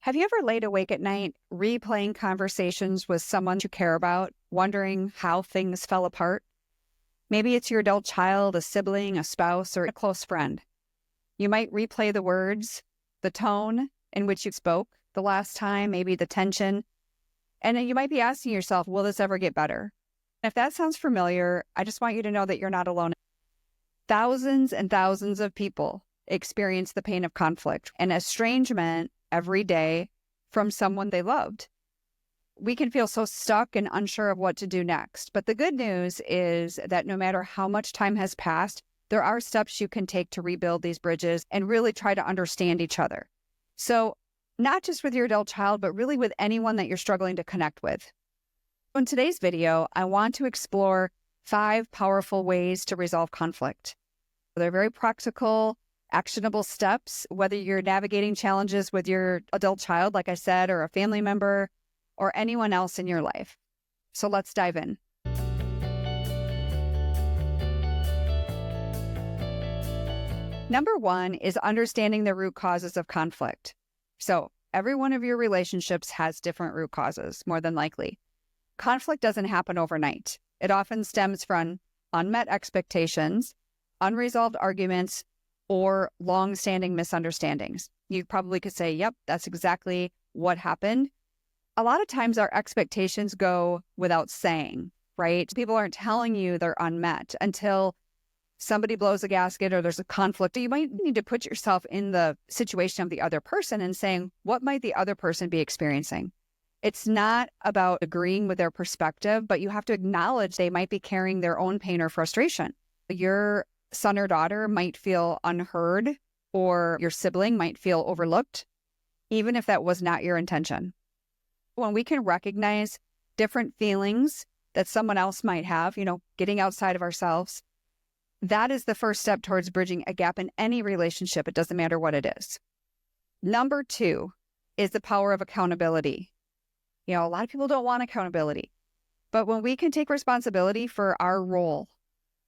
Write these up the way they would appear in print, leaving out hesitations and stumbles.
Have you ever laid awake at night replaying conversations with someone you care about, wondering how things fell apart? Maybe it's your adult child, a sibling, a spouse, or a close friend. You might replay the words, the tone in which you spoke the last time, maybe the tension, and then you might be asking yourself, will this ever get better? If that sounds familiar, I just want you to know that you're not alone. Thousands and thousands of people experience the pain of conflict and estrangement every day from someone they loved. We can feel so stuck and unsure of what to do next. But the good news is that no matter how much time has passed, there are steps you can take to rebuild these bridges and really try to understand each other. So not just with your adult child, but really with anyone that you're struggling to connect with. In today's video, I want to explore 5 powerful ways to resolve conflict. They're very practical, actionable steps, whether you're navigating challenges with your adult child, like I said, or a family member, or anyone else in your life. So let's dive in. Number 1 is understanding the root causes of conflict. So every one of your relationships has different root causes, more than likely. Conflict doesn't happen overnight. It often stems from unmet expectations, unresolved arguments, or long-standing misunderstandings. You probably could say, yep, that's exactly what happened. A lot of times our expectations go without saying, right? People aren't telling you they're unmet until somebody blows a gasket or there's a conflict. You might need to put yourself in the situation of the other person and saying, what might the other person be experiencing? It's not about agreeing with their perspective, but you have to acknowledge they might be carrying their own pain or frustration. Your son or daughter might feel unheard, or your sibling might feel overlooked, even if that was not your intention. When we can recognize different feelings that someone else might have, getting outside of ourselves, that is the first step towards bridging a gap in any relationship. It doesn't matter what it is. Number 2 is the power of accountability. A lot of people don't want accountability, but when we can take responsibility for our role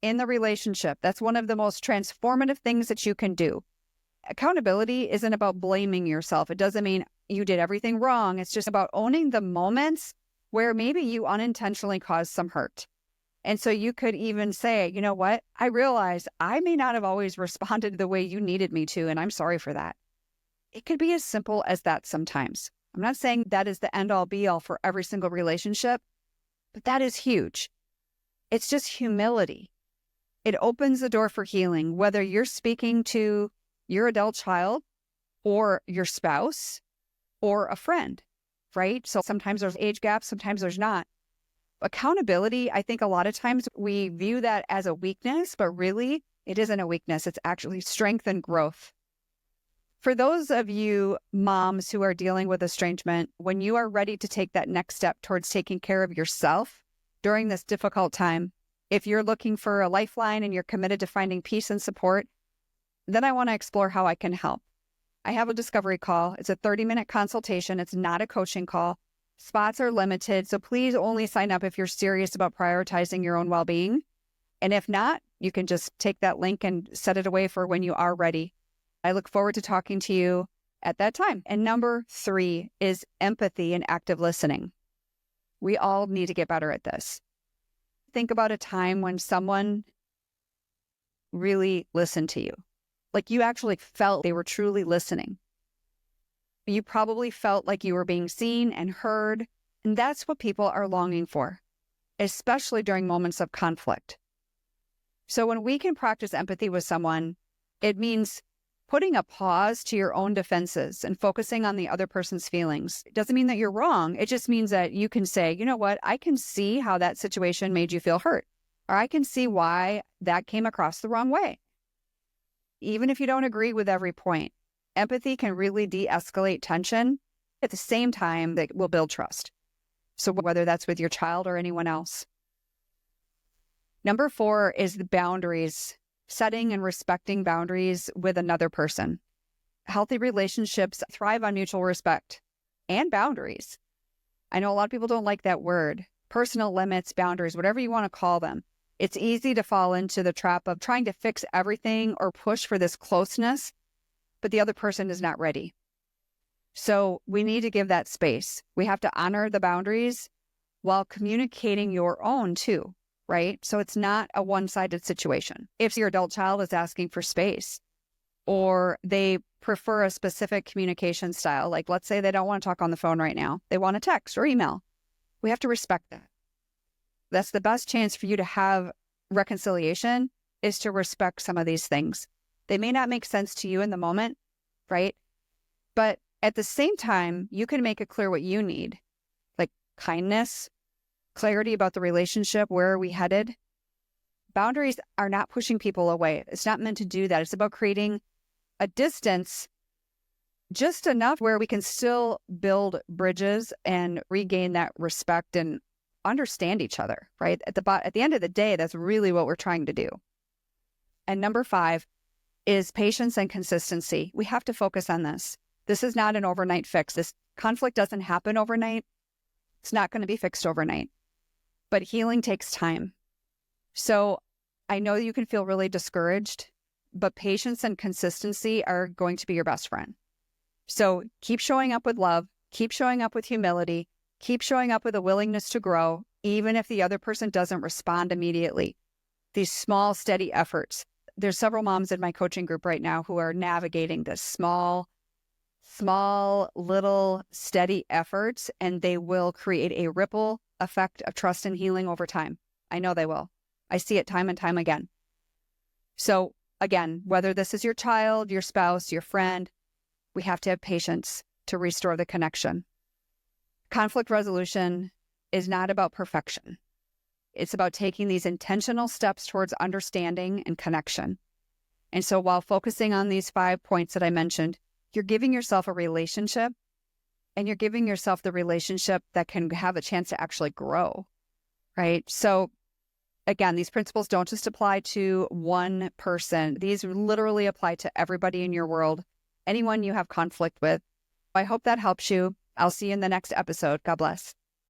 in the relationship, that's one of the most transformative things that you can do. Accountability isn't about blaming yourself. It doesn't mean you did everything wrong. It's just about owning the moments where maybe you unintentionally caused some hurt. And so you could even say, you know what? I realize I may not have always responded the way you needed me to, and I'm sorry for that. It could be as simple as that sometimes. I'm not saying that is the end-all be-all for every single relationship, but that is huge. It's just humility. It opens the door for healing, whether you're speaking to your adult child or your spouse or a friend, right? So sometimes there's age gaps, sometimes there's not. Accountability, I think a lot of times we view that as a weakness, but really it isn't a weakness. It's actually strength and growth. For those of you moms who are dealing with estrangement, when you are ready to take that next step towards taking care of yourself during this difficult time, if you're looking for a lifeline and you're committed to finding peace and support, then I want to explore how I can help. I have a discovery call. It's a 30-minute consultation. It's not a coaching call. Spots are limited, so please only sign up if you're serious about prioritizing your own well-being. And if not, you can just take that link and set it away for when you are ready. I look forward to talking to you at that time. And number 3 is empathy and active listening. We all need to get better at this. Think about a time when someone really listened to you. Like you actually felt they were truly listening. You probably felt like you were being seen and heard. And that's what people are longing for, especially during moments of conflict. So when we can practice empathy with someone, it means putting a pause to your own defenses and focusing on the other person's feelings. It doesn't mean that you're wrong. It just means that you can say, you know what, I can see how that situation made you feel hurt, or I can see why that came across the wrong way. Even if you don't agree with every point, empathy can really de-escalate tension at the same time that will build trust. So whether that's with your child or anyone else. Number 4 is the boundaries. Setting and respecting boundaries with another person. Healthy relationships thrive on mutual respect and boundaries. I know a lot of people don't like that word. Personal limits, boundaries, whatever you want to call them. It's easy to fall into the trap of trying to fix everything or push for this closeness, but the other person is not ready. So we need to give that space. We have to honor the boundaries while communicating your own too, right? So it's not a one-sided situation. If your adult child is asking for space or they prefer a specific communication style, like let's say they don't want to talk on the phone right now, they want to text or email, we have to respect that. That's the best chance for you to have reconciliation, is to respect some of these things. They may not make sense to you in the moment, right? But at the same time, you can make it clear what you need, like kindness, clarity about the relationship, where are we headed? Boundaries are not pushing people away. It's not meant to do that. It's about creating a distance just enough where we can still build bridges and regain that respect and understand each other, right? At the end of the day, that's really what we're trying to do. And number 5 is patience and consistency. We have to focus on this. This is not an overnight fix. This conflict doesn't happen overnight. It's not going to be fixed overnight. But healing takes time. So I know you can feel really discouraged, but patience and consistency are going to be your best friend. So keep showing up with love, keep showing up with humility, keep showing up with a willingness to grow, even if the other person doesn't respond immediately. These small, steady efforts. There's several moms in my coaching group right now who are navigating this small, little, steady efforts, and they will create a ripple effect of trust and healing over time. I know they will. I see it time and time again. So again, whether this is your child, your spouse, your friend, we have to have patience to restore the connection. Conflict resolution is not about perfection. It's about taking these intentional steps towards understanding and connection. And so while focusing on these 5 points that I mentioned, you're giving yourself a relationship, and you're giving yourself the relationship that can have a chance to actually grow, right? So again, these principles don't just apply to one person. These literally apply to everybody in your world, anyone you have conflict with. I hope that helps you. I'll see you in the next episode. God bless.